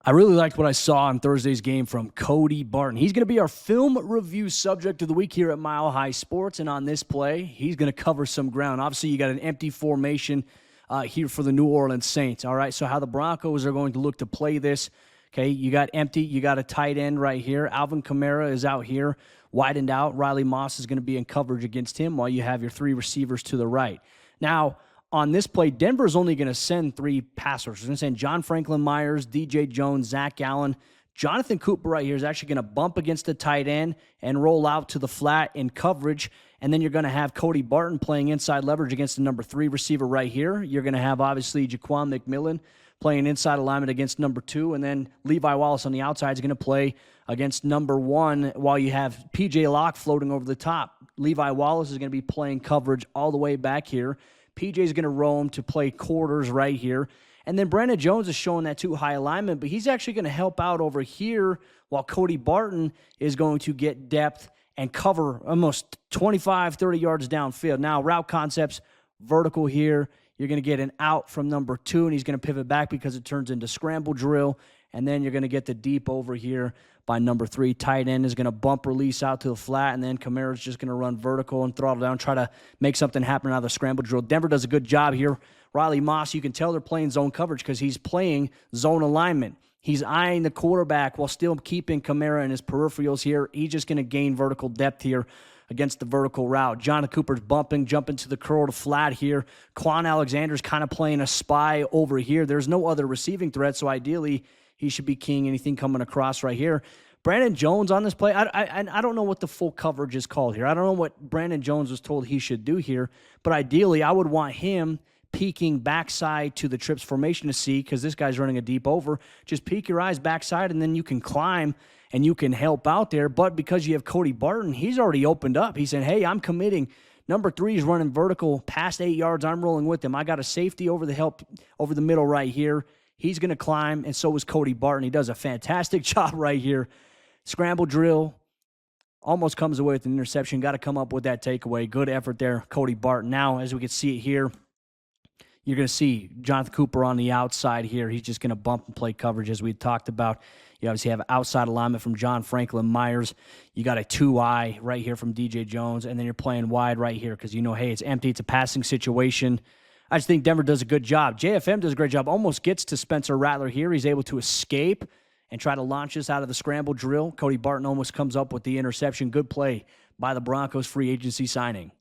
I really liked what I saw in Thursday's game from Cody Barton. He's going to be our film review subject of the week here at Mile High Sports, and on this play, he's going to cover some ground. Obviously, you got an empty formation here for the New Orleans Saints, all right? So how the Broncos are going to look to play this, okay, you got empty, you got a tight end right here. Alvin Kamara is out here, widened out. Riley Moss is going to be in coverage against him while you have your three receivers to the right. Now, on this play, Denver's only going to send three passers. They're going to send John Franklin Myers, DJ Jones, Zach Allen. Jonathan Cooper right here is actually going to bump against the tight end and roll out to the flat in coverage. And then you're going to have Cody Barton playing inside leverage against the number 3 receiver right here. You're going to have, obviously, Jaquan McMillan playing inside alignment against number 2. And then Levi Wallace on the outside is going to play against number 1 while you have P.J. Locke floating over the top. Levi Wallace is going to be playing coverage all the way back here. PJ is going to roam to play quarters right here. And then Brandon Jones is showing that too high alignment, but he's actually going to help out over here while Cody Barton is going to get depth and cover almost 25, 30 yards downfield. Now, route concepts, vertical here. You're going to get an out from number 2, and he's going to pivot back because it turns into scramble drill. And then you're going to get the deep over here by number 3. Tight end is going to bump release out to the flat, and then Kamara's just going to run vertical and throttle down, try to make something happen out of the scramble drill. Denver does a good job here. Riley Moss, you can tell they're playing zone coverage because he's playing zone alignment. He's eyeing the quarterback while still keeping Kamara in his peripherals here. He's just going to gain vertical depth here against the vertical route. Jonathan Cooper's bumping, jumping to the curl to flat here. Quan Alexander's kind of playing a spy over here. There's no other receiving threat, so ideally he should be keying anything coming across right here. Brandon Jones on this play, I don't know what the full coverage is called here. I don't know what Brandon Jones was told he should do here, but ideally I would want him peeking backside to the trips formation to see, because this guy's running a deep over. Just peek your eyes backside, and then you can climb and you can help out there. But because you have Cody Barton, he's already opened up. He said, hey, I'm committing. Number 3 is running vertical past 8 yards. I'm rolling with him. I got a safety over the middle right here. He's going to climb, and so is Cody Barton. He does a fantastic job right here. Scramble drill, almost comes away with an interception. Got to come up with that takeaway. Good effort there, Cody Barton. Now, as we can see it here, you're going to see Jonathan Cooper on the outside here. He's just going to bump and play coverage, as we talked about. You obviously have outside alignment from John Franklin Myers. You got a 2-eye right here from DJ Jones, and then you're playing wide right here because you know, hey, it's empty. It's a passing situation. I just think Denver does a good job. JFM does a great job. Almost gets to Spencer Rattler here. He's able to escape and try to launch this out of the scramble drill. Cody Barton almost comes up with the interception. Good play by the Broncos free agency signing.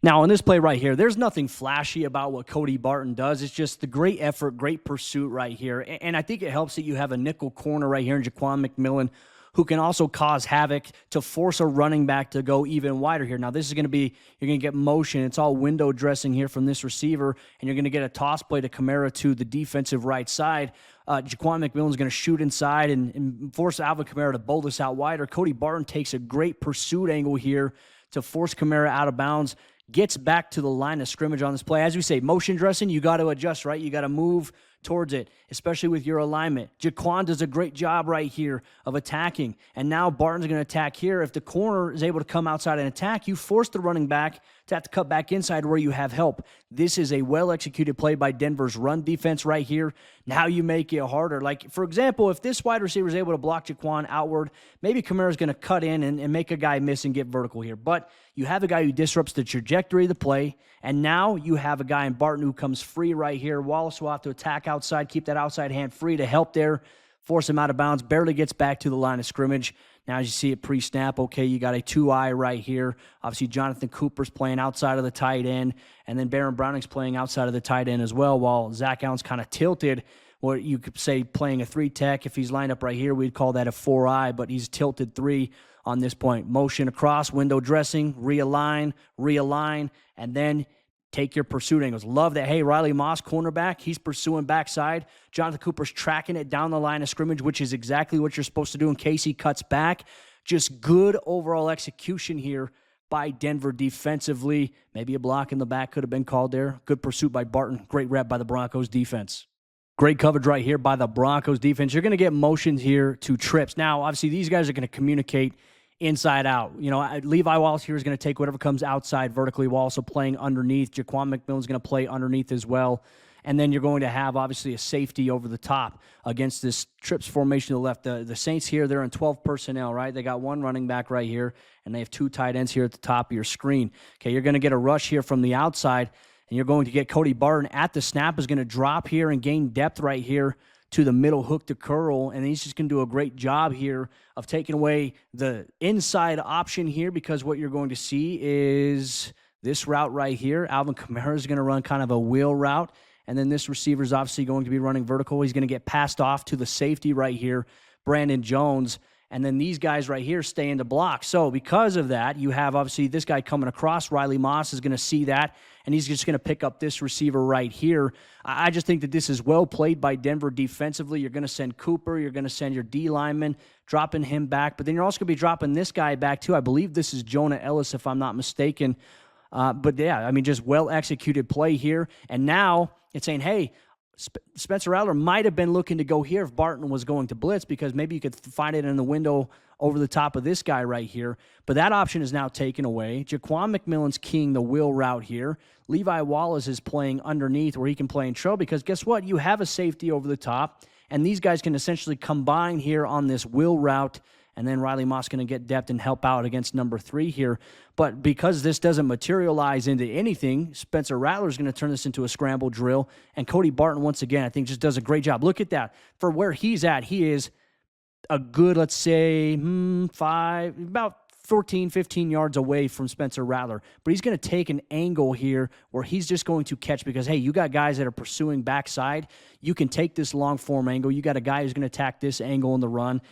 Now, on this play right here, there's nothing flashy about what Cody Barton does. It's just the great effort, great pursuit right here. And I think it helps that you have a nickel corner right here in Jaquan McMillan, who can also cause havoc to force a running back to go even wider here. Now, this is going to be, you're going to get motion. It's all window dressing here from this receiver, and you're going to get a toss play to Kamara to the defensive right side. Jaquan McMillan's going to shoot inside and force Alvin Kamara to bowl this out wider. Cody Barton takes a great pursuit angle here to force Kamara out of bounds, gets back to the line of scrimmage on this play. As we say, motion dressing, you got to adjust, right? You got to move towards it, especially with your alignment. Jaquan does a great job right here of attacking, and now Barton's going to attack here. If the corner is able to come outside and attack, you force the running back to have to cut back inside where you have help. This is a well-executed play by Denver's run defense right here. Now you make it harder. Like, for example, if this wide receiver is able to block Jaquan outward, maybe Kamara's going to cut in and make a guy miss and get vertical here. But you have a guy who disrupts the trajectory of the play, and now you have a guy in Barton who comes free right here. Wallace will have to attack outside, keep that outside hand free to help there, force him out of bounds, barely gets back to the line of scrimmage. Now, as you see it pre-snap, okay, you got a 2-eye right here. Obviously, Jonathan Cooper's playing outside of the tight end, and then Baron Browning's playing outside of the tight end as well, while Zach Allen's kind of tilted. What you could say playing a 3-tech. If he's lined up right here, we'd call that a 4-eye, but he's tilted 3 on this point. Motion across, window dressing, realign, and then take your pursuit angles. Love that. Hey, Riley Moss, cornerback, he's pursuing backside. Jonathan Cooper's tracking it down the line of scrimmage, which is exactly what you're supposed to do in case he cuts back. Just good overall execution here by Denver defensively. Maybe a block in the back could have been called there. Good pursuit by Barton. Great rep by the Broncos defense. Great coverage right here by the Broncos defense. You're going to get motions here to trips. Now, obviously, these guys are going to communicate inside out. You know, Levi Wallace here is going to take whatever comes outside vertically while also playing underneath. Jaquan McMillan's going to play underneath as well. And then you're going to have, obviously, a safety over the top against this trips formation to the left. The Saints here, they're in 12 personnel, right? They got one running back right here, and they have two tight ends here at the top of your screen. Okay, you're going to get a rush here from the outside, and you're going to get Cody Barton at the snap, is going to drop here and gain depth right here to the middle hook to curl, and he's just going to do a great job here of taking away the inside option here, because what you're going to see is this route right here. Alvin Kamara is going to run kind of a wheel route, and then this receiver is obviously going to be running vertical. He's going to get passed off to the safety right here, Brandon Jones, and then these guys right here stay in the block. So because of that, you have obviously this guy coming across. Riley Moss is going to see that, and he's just going to pick up this receiver right here. I just think that this is well played by Denver defensively. You're going to send Cooper. You're going to send your D lineman, dropping him back. But then you're also going to be dropping this guy back too. I believe this is Jonah Ellis, if I'm not mistaken. But yeah, I mean, just well-executed play here. And now it's saying, hey, Spencer Rattler might have been looking to go here if Barton was going to blitz, because maybe you could find it in the window over the top of this guy right here. But that option is now taken away. Jaquan McMillan's keying the wheel route here. Levi Wallace is playing underneath where he can play in trail, because guess what? You have a safety over the top, and these guys can essentially combine here on this wheel route. And then Riley Moss going to get depth and help out against number 3 here. But because this doesn't materialize into anything, Spencer Rattler is going to turn this into a scramble drill. And Cody Barton, once again, I think just does a great job. Look at that. For where he's at, he is a good, let's say, about 14, 15 yards away from Spencer Rattler. But he's going to take an angle here where he's just going to catch, because, hey, you got guys that are pursuing backside. You can take this long form angle. You got a guy who's going to attack this angle in the run.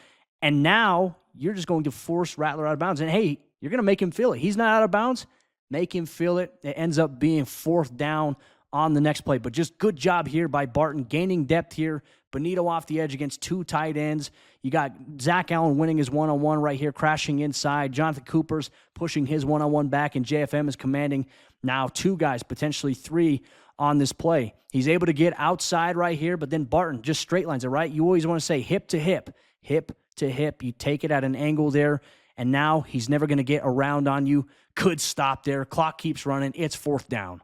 And now you're just going to force Rattler out of bounds. And, hey, you're going to make him feel it. He's not out of bounds. Make him feel it. It ends up being 4th down on the next play. But just good job here by Barton, gaining depth here. Benito off the edge against 2 tight ends. You got Zach Allen winning his one-on-one right here, crashing inside. Jonathan Cooper's pushing his one-on-one back, and JFM is commanding now 2 guys, potentially 3 on this play. He's able to get outside right here, but then Barton just straight lines it, right? You always want to say hip to hip, hip to hip. You take it at an angle there, and now he's never going to get around on you. Good stop there. Clock keeps running. It's 4th down.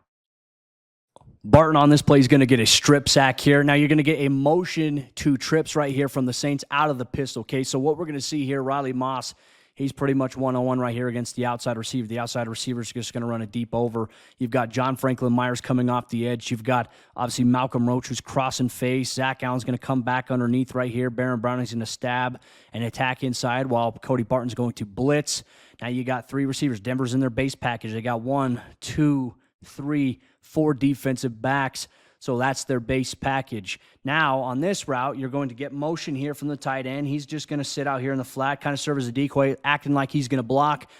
Barton on this play is going to get a strip sack here. Now you're going to get a motion to trips right here from the Saints out of the pistol. Okay, so what we're going to see here, Riley Moss, he's pretty much one-on-one right here against the outside receiver. The outside receiver is just going to run a deep over. You've got John Franklin Myers coming off the edge. You've got, obviously, Malcolm Roach who's crossing face. Zach Allen's going to come back underneath right here. Baron Browning's going to stab and attack inside while Cody Barton's going to blitz. Now you got 3 receivers. Denver's in their base package. They got 1, 2, 3, 4 defensive backs. So that's their base package. Now, on this route, you're going to get motion here from the tight end. He's just going to sit out here in the flat, kind of serve as a decoy, acting like he's going to block.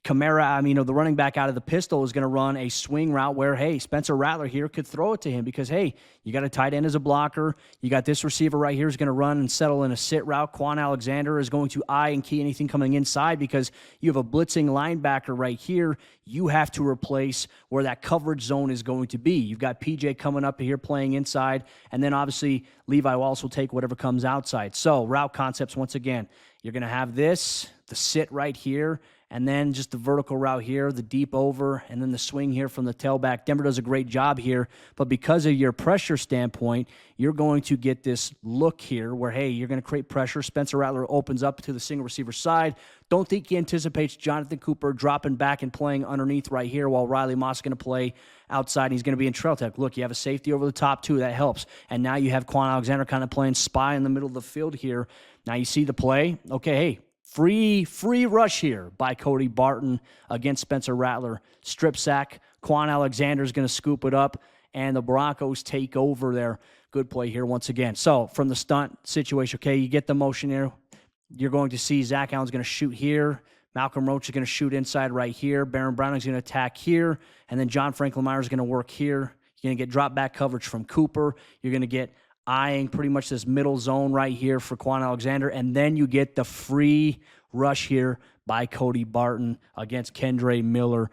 Kamara, the running back out of the pistol, is going to run a swing route where, hey, Spencer Rattler here could throw it to him because, hey, you got a tight end as a blocker. You got this receiver right here who's going to run and settle in a sit route. Quan Alexander is going to eye and key anything coming inside because you have a blitzing linebacker right here. You have to replace where that coverage zone is going to be. You've got PJ coming up here playing inside, and then obviously Levi Wallace will take whatever comes outside. So route concepts, once again, you're going to have this, the sit right here, and then just the vertical route here, the deep over, and then the swing here from the tailback. Denver does a great job here, but because of your pressure standpoint, you're going to get this look here where, hey, you're going to create pressure. Spencer Rattler opens up to the single receiver side. Don't think he anticipates Jonathan Cooper dropping back and playing underneath right here while Riley Moss is going to play outside. He's going to be in trail tech. Look, you have a safety over the top too. That helps. And now you have Quan Alexander kind of playing spy in the middle of the field here. Now you see the play. Okay, hey, Free rush here by Cody Barton against Spencer Rattler. Strip sack. Quan Alexander is going to scoop it up, and the Broncos take over there. Good play here once again. So from the stunt situation, okay, you get the motion here. You're going to see Zach Allen's going to shoot here. Malcolm Roach is going to shoot inside right here. Baron Browning's going to attack here. And then John Franklin Myers is going to work here. You're going to get drop back coverage from Cooper. You're going to get eyeing pretty much this middle zone right here for Quan Alexander. And then you get the free rush here by Cody Barton against Kendre Miller.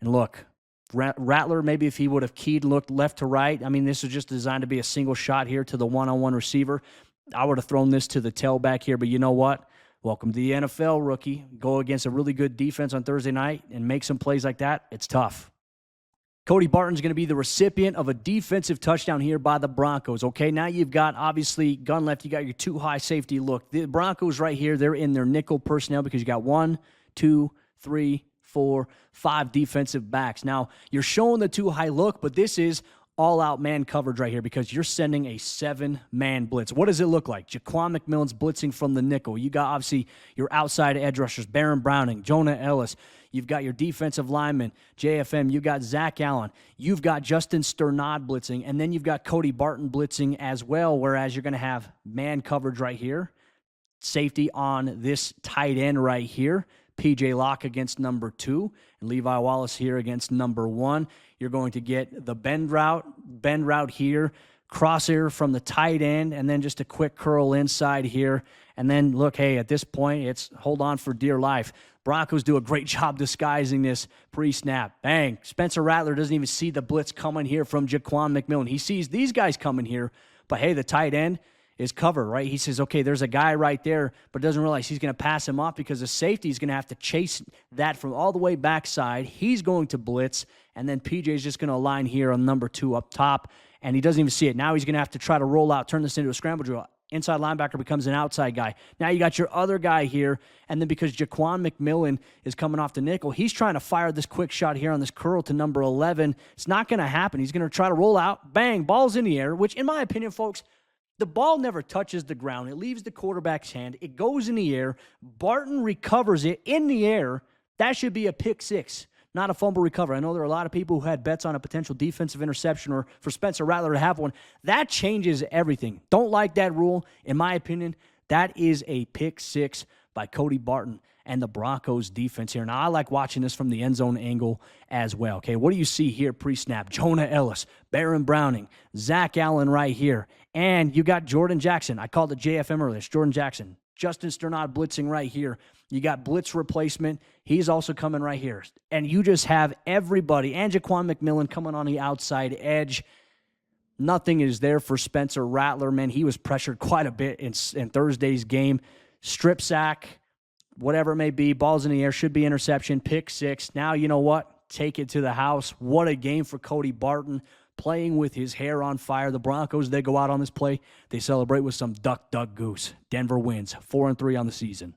And look, Rattler, maybe if he would have keyed and looked left to right, this was just designed to be a single shot here to the one-on-one receiver. I would have thrown this to the tailback here, but you know what? Welcome to the NFL, rookie. Go against a really good defense on Thursday night and make some plays like that. It's tough. Cody Barton's going to be the recipient of a defensive touchdown here by the Broncos. Okay, now you've got, obviously, gun left. You got your two high safety look. The Broncos right here, they're in their nickel personnel because you got 1, 2, 3, 4, 5 defensive backs. Now, you're showing the two high look, but this is all-out man coverage right here because you're sending a 7-man blitz. What does it look like? Jaquan McMillan's blitzing from the nickel. You got, obviously, your outside edge rushers, Baron Browning, Jonah Ellis. You've got your defensive lineman, JFM. You've got Zach Allen. You've got Justin Sternad blitzing. And then you've got Cody Barton blitzing as well, whereas you're going to have man coverage right here, safety on this tight end right here, P.J. Locke against number 2, and Levi Wallace here against number 1. You're going to get the bend route here, crosshair from the tight end, and then just a quick curl inside here. And then, look, hey, at this point, it's hold on for dear life. Broncos do a great job disguising this pre-snap. Bang. Spencer Rattler doesn't even see the blitz coming here from Jaquan McMillan. He sees these guys coming here, but, hey, the tight end is covered, right? He says, okay, there's a guy right there, but doesn't realize he's going to pass him off because the safety is going to have to chase that from all the way backside. He's going to blitz, and then PJ is just going to align here on number 2 up top, and he doesn't even see it. Now he's going to have to try to roll out, turn this into a scramble drill. Inside linebacker becomes an outside guy. Now you got your other guy here, and then because Jaquan McMillan is coming off the nickel, he's trying to fire this quick shot here on this curl to number 11. It's not going to happen. He's going to try to roll out. Bang, ball's in the air, which in my opinion, folks, the ball never touches the ground. It leaves the quarterback's hand. It goes in the air. Barton recovers it in the air. That should be a pick 6, not a fumble recovery. I know there are a lot of people who had bets on a potential defensive interception or for Spencer Rattler to have one. That changes everything. Don't like that rule. In my opinion, that is a pick 6 by Cody Barton and the Broncos defense here. Now, I like watching this from the end zone angle as well. Okay, what do you see here pre-snap? Jonah Ellis, Baron Browning, Zach Allen right here, and you got Jordan Jackson. I called it JFM earlier. It's Jordan Jackson. Justin Sternad blitzing right here. You got blitz replacement. He's also coming right here. And you just have everybody, and Jaquan McMillan coming on the outside edge. Nothing is there for Spencer Rattler, man. He was pressured quite a bit in Thursday's game. Strip sack, whatever it may be, balls in the air, should be interception, pick 6. Now, you know what? Take it to the house. What a game for Cody Barton, playing with his hair on fire. The Broncos, they go out on this play. They celebrate with some duck, duck, goose. Denver wins 4-3 on the season.